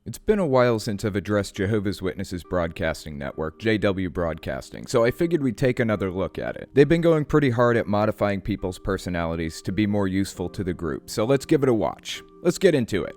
It's been a while since I've addressed Jehovah's Witnesses Broadcasting Network, JW Broadcasting, so I figured we'd take another look at it. They've been going pretty hard at modifying people's personalities to be more useful to the group, so let's give it a watch. Let's get into it.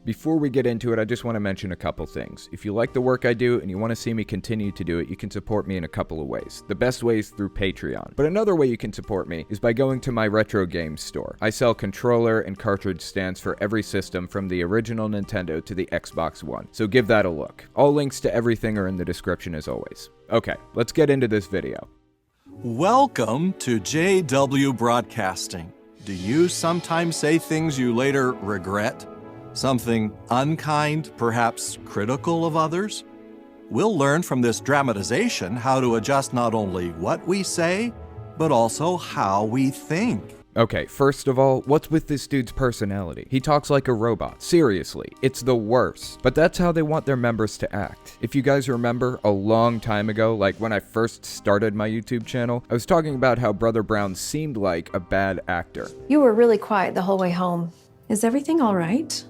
Before we get into it, I just want to mention a couple things. If you like the work I do and you want to see me continue to do it, you can support me in a couple of ways. The best way is through Patreon. But another way you can support me is by going to my retro games store. I sell controller and cartridge stands for every system from the original Nintendo to the Xbox One, so give that a look. All links to everything are in the description as always. Okay, let's get into this video. Welcome to JW Broadcasting. Do you sometimes say things you later regret? Something unkind, perhaps critical of others? We'll learn from this dramatization how to adjust not only what we say, but also how we think. Okay, first of all, what's with this dude's personality? He talks like a robot. Seriously, it's the worst. But that's how they want their members to act. If you guys remember, a long time ago, like when I first started my YouTube channel, I was talking about how Brother Brown seemed like a bad actor. You were really quiet the whole way home. Is everything all right?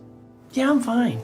Yeah, I'm fine.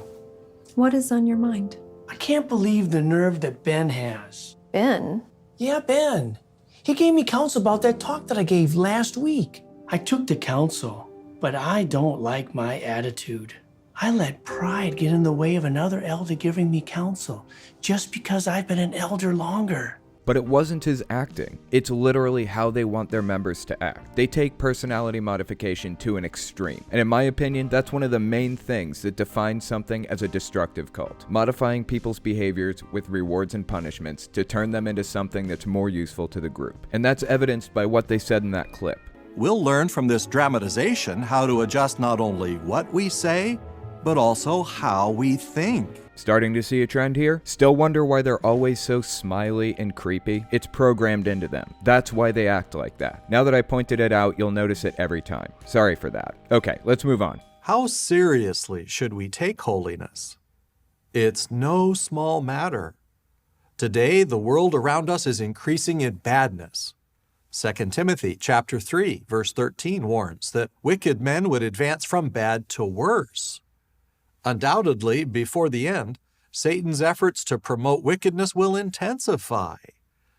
What is on your mind? I can't believe the nerve that Ben has. Ben? Yeah, Ben. He gave me counsel about that talk that I gave last week. I took the counsel, but I don't like my attitude. I let pride get in the way of another elder giving me counsel just because I've been an elder longer. But it wasn't his acting. It's literally how they want their members to act. They take personality modification to an extreme. And in my opinion, that's one of the main things that defines something as a destructive cult. Modifying people's behaviors with rewards and punishments to turn them into something that's more useful to the group. And that's evidenced by what they said in that clip. We'll learn from this dramatization how to adjust not only what we say, but also how we think. Starting to see a trend here? Still wonder why they're always so smiley and creepy? It's programmed into them. That's why they act like that. Now that I pointed it out, you'll notice it every time. Sorry for that. Okay, let's move on. How seriously should we take holiness? It's no small matter. Today, the world around us is increasing in badness. 2 Timothy chapter 3, verse 13 warns that wicked men would advance from bad to worse. Undoubtedly, before the end, Satan's efforts to promote wickedness will intensify.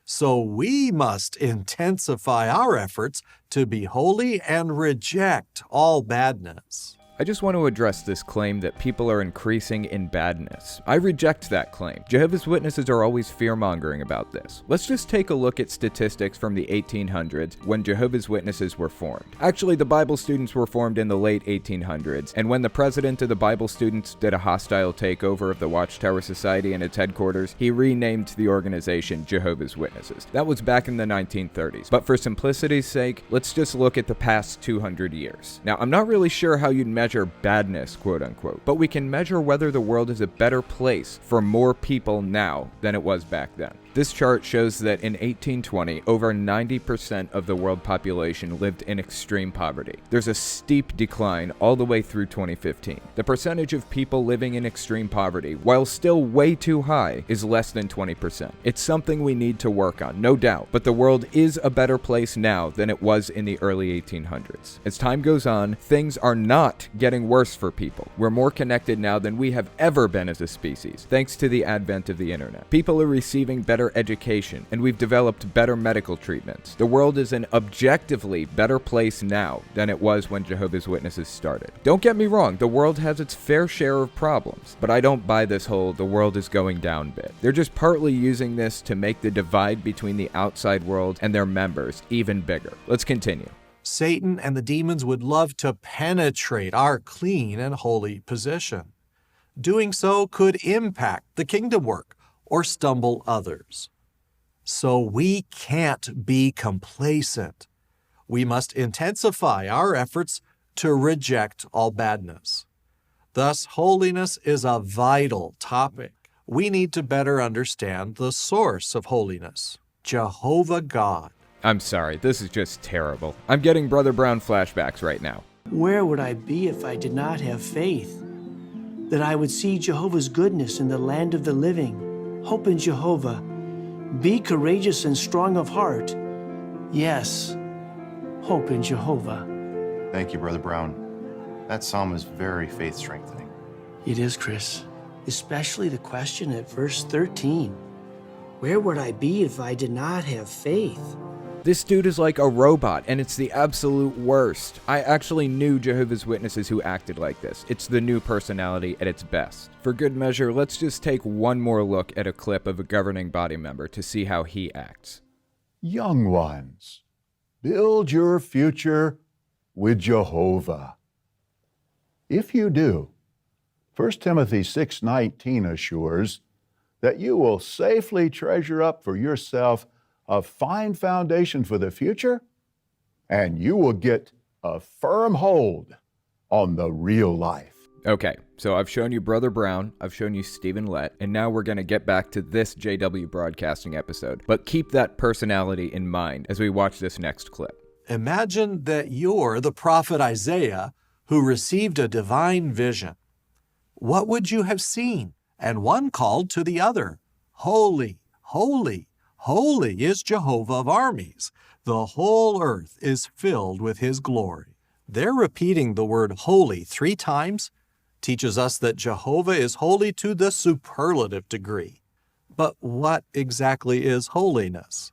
So we must intensify our efforts to be holy and reject all badness. I just want to address this claim that people are increasing in badness. I reject that claim. Jehovah's Witnesses are always fear-mongering about this. Let's just take a look at statistics from the 1800s when Jehovah's Witnesses were formed. Actually, the Bible students were formed in the late 1800s, and when the president of the Bible students did a hostile takeover of the Watchtower Society and its headquarters, he renamed the organization Jehovah's Witnesses. That was back in the 1930s. But for simplicity's sake, let's just look at the past 200 years. Now, I'm not really sure how you'd measure badness, quote unquote, but we can measure whether the world is a better place for more people now than it was back then. This chart shows that in 1820, over 90% of the world population lived in extreme poverty. There's a steep decline all the way through 2015. The percentage of people living in extreme poverty, while still way too high, is less than 20%. It's something we need to work on, no doubt, but the world is a better place now than it was in the early 1800s. As time goes on, things are not getting worse for people. We're more connected now than we have ever been as a species, thanks to the advent of the internet. People are receiving better education, and we've developed better medical treatments. The world is an objectively better place now than it was when Jehovah's Witnesses started. Don't get me wrong, the world has its fair share of problems, but I don't buy this whole the world is going down bit. They're just partly using this to make the divide between the outside world and their members even bigger. Let's continue. Satan and the demons would love to penetrate our clean and holy position. Doing so could impact the kingdom work or stumble others. So we can't be complacent. We must intensify our efforts to reject all badness. Thus, holiness is a vital topic. We need to better understand the source of holiness, Jehovah God. I'm sorry, this is just terrible. I'm getting Brother Brown flashbacks right now. Where would I be if I did not have faith? That I would see Jehovah's goodness in the land of the living, hope in Jehovah, Be courageous and strong of heart. Yes, hope in Jehovah. Thank you, Brother Brown. That psalm is very faith-strengthening. It is, Chris. Especially the question at verse 13. Where would I be if I did not have faith? This dude is like a robot, and it's the absolute worst. I actually knew Jehovah's Witnesses who acted like this. It's the new personality at its best. For good measure, let's just take one more look at a clip of a governing body member to see how he acts. Young ones, build your future with Jehovah. If you do, 1 Timothy 6:19 assures that you will safely treasure up for yourself a fine foundation for the future, and you will get a firm hold on the real life. Okay, so I've shown you Brother Brown, I've shown you Stephen Lett, and now we're going to get back to this JW Broadcasting episode. But keep that personality in mind as we watch this next clip. Imagine that you're the prophet Isaiah who received a divine vision. What would you have seen? And one called to the other, "Holy, holy, holy is Jehovah of armies. The whole earth is filled with his glory." They're repeating the word holy 3 times, teaches us that Jehovah is holy to the superlative degree. But what exactly is holiness?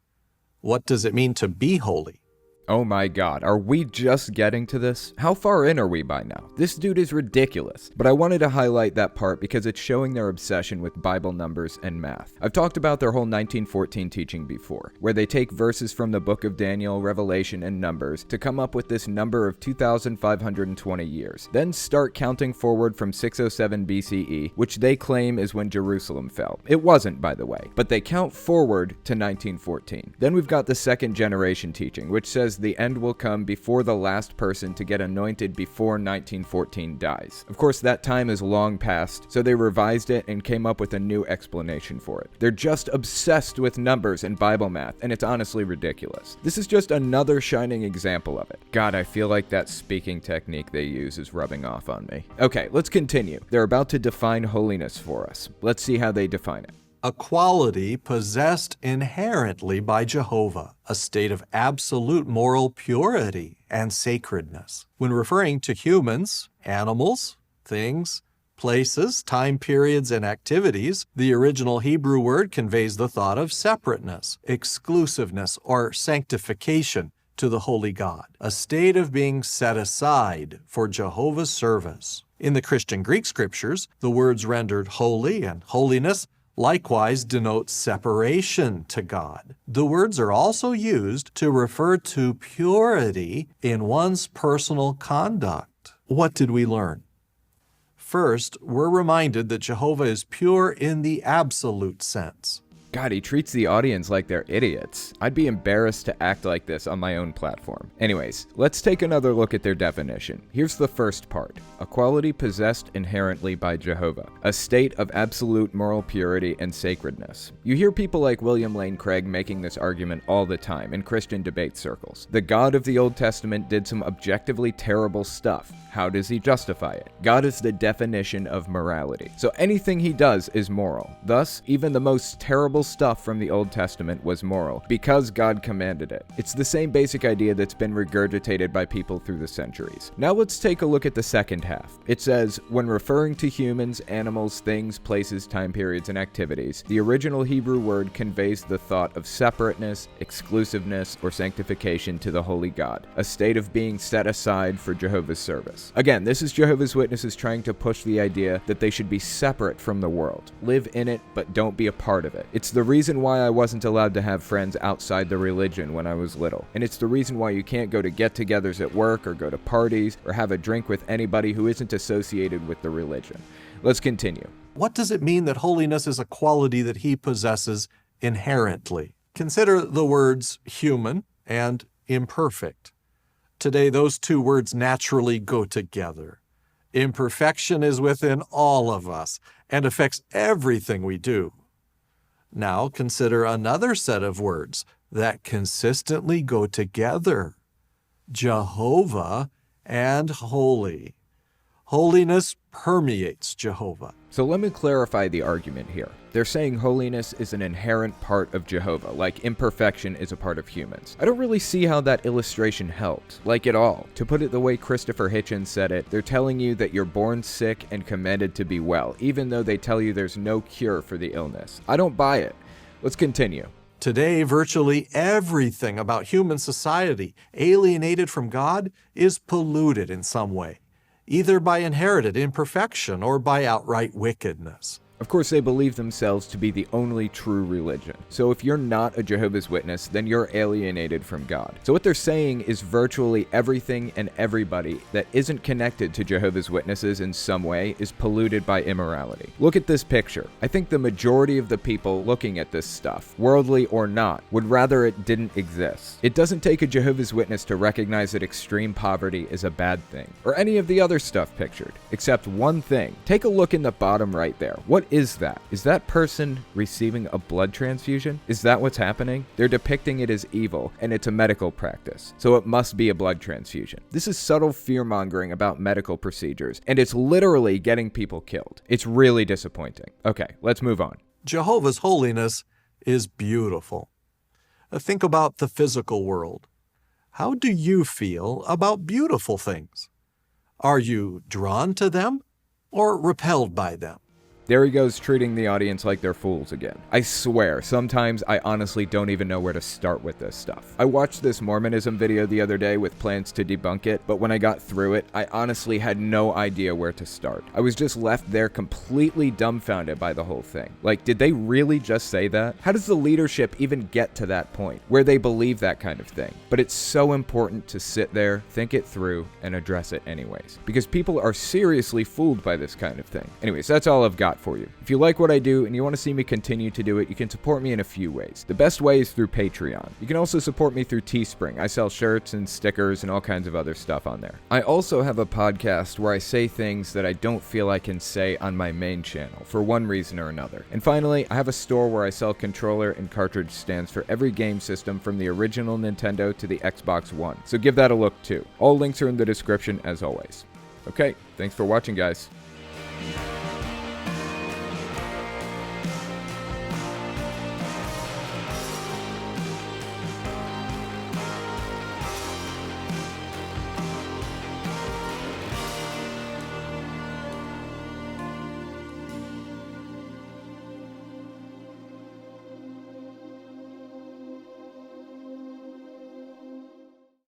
What does it mean to be holy? Oh my god, are we just getting to this? How far in are we by now? This dude is ridiculous. But I wanted to highlight that part because it's showing their obsession with Bible numbers and math. I've talked about their whole 1914 teaching before, where they take verses from the book of Daniel, Revelation, and Numbers to come up with this number of 2,520 years, then start counting forward from 607 BCE, which they claim is when Jerusalem fell. It wasn't, by the way, but they count forward to 1914. Then we've got the second generation teaching, which says the end will come before the last person to get anointed before 1914 dies. Of course, that time is long past, so they revised it and came up with a new explanation for it. They're just obsessed with numbers and Bible math, and it's honestly ridiculous. This is just another shining example of it. God, I feel like that speaking technique they use is rubbing off on me. Okay, let's continue. They're about to define holiness for us. Let's see how they define it. A quality possessed inherently by Jehovah, a state of absolute moral purity and sacredness. When referring to humans, animals, things, places, time periods, and activities, the original Hebrew word conveys the thought of separateness, exclusiveness, or sanctification to the holy God, a state of being set aside for Jehovah's service. In the Christian Greek scriptures, the words rendered holy and holiness likewise denote separation to God. The words are also used to refer to purity in one's personal conduct. What did we learn? First, we're reminded that Jehovah is pure in the absolute sense. God, he treats the audience like they're idiots. I'd be embarrassed to act like this on my own platform. Anyways, let's take another look at their definition. Here's the first part. A quality possessed inherently by Jehovah. A state of absolute moral purity and sacredness. You hear people like William Lane Craig making this argument all the time in Christian debate circles. The God of the Old Testament did some objectively terrible stuff. How does he justify it? God is the definition of morality. So anything he does is moral. Thus, even the most terrible stuff from the Old Testament was moral because God commanded it. It's the same basic idea that's been regurgitated by people through the centuries. Now let's take a look at the second half. It says, when referring to humans, animals, things, places, time periods, and activities, the original Hebrew word conveys the thought of separateness, exclusiveness, or sanctification to the holy God, a state of being set aside for Jehovah's service. Again, this is Jehovah's Witnesses trying to push the idea that they should be separate from the world, live in it, but don't be a part of it. It's the reason why I wasn't allowed to have friends outside the religion when I was little, and it's the reason why you can't go to get-togethers at work or go to parties or have a drink with anybody who isn't associated with the religion. Let's continue. What does it mean that holiness is a quality that he possesses inherently? Consider the words human and imperfect. Today, those two words naturally go together. Imperfection is within all of us and affects everything we do. Now consider another set of words that consistently go together. Jehovah and holy. Holiness permeates Jehovah. So let me clarify the argument here. They're saying holiness is an inherent part of Jehovah, like imperfection is a part of humans. I don't really see how that illustration helps, like at all. To put it the way Christopher Hitchens said it, they're telling you that you're born sick and commanded to be well, even though they tell you there's no cure for the illness. I don't buy it. Let's continue. Today, virtually everything about human society, alienated from God, is polluted in some way, either by inherited imperfection or by outright wickedness. Of course, they believe themselves to be the only true religion. So if you're not a Jehovah's Witness, then you're alienated from God. So what they're saying is virtually everything and everybody that isn't connected to Jehovah's Witnesses in some way is polluted by immorality. Look at this picture. I think the majority of the people looking at this stuff, worldly or not, would rather it didn't exist. It doesn't take a Jehovah's Witness to recognize that extreme poverty is a bad thing, or any of the other stuff pictured, except one thing. Take a look in the bottom right there. What is that? Is that person receiving a blood transfusion? Is that what's happening? They're depicting it as evil, and it's a medical practice, so it must be a blood transfusion. This is subtle fear-mongering about medical procedures, and it's literally getting people killed. It's really disappointing. Okay, let's move on. Jehovah's holiness is beautiful. Think about the physical world. How do you feel about beautiful things? Are you drawn to them or repelled by them? There he goes, treating the audience like they're fools again. I swear, sometimes I honestly don't even know where to start with this stuff. I watched this Mormonism video the other day with plans to debunk it, but when I got through it, I honestly had no idea where to start. I was just left there completely dumbfounded by the whole thing. Like, did they really just say that? How does the leadership even get to that point, where they believe that kind of thing? But it's so important to sit there, think it through, and address it anyways, because people are seriously fooled by this kind of thing. Anyways, that's all I've got for you. If you like what I do and you want to see me continue to do it, you can support me in a few ways. The best way is through Patreon. You can also support me through Teespring. I sell shirts and stickers and all kinds of other stuff on there. I also have a podcast where I say things that I don't feel I can say on my main channel for one reason or another. And finally, I have a store where I sell controller and cartridge stands for every game system from the original Nintendo to the Xbox One. So give that a look too. All links are in the description as always. Okay, thanks for watching, guys.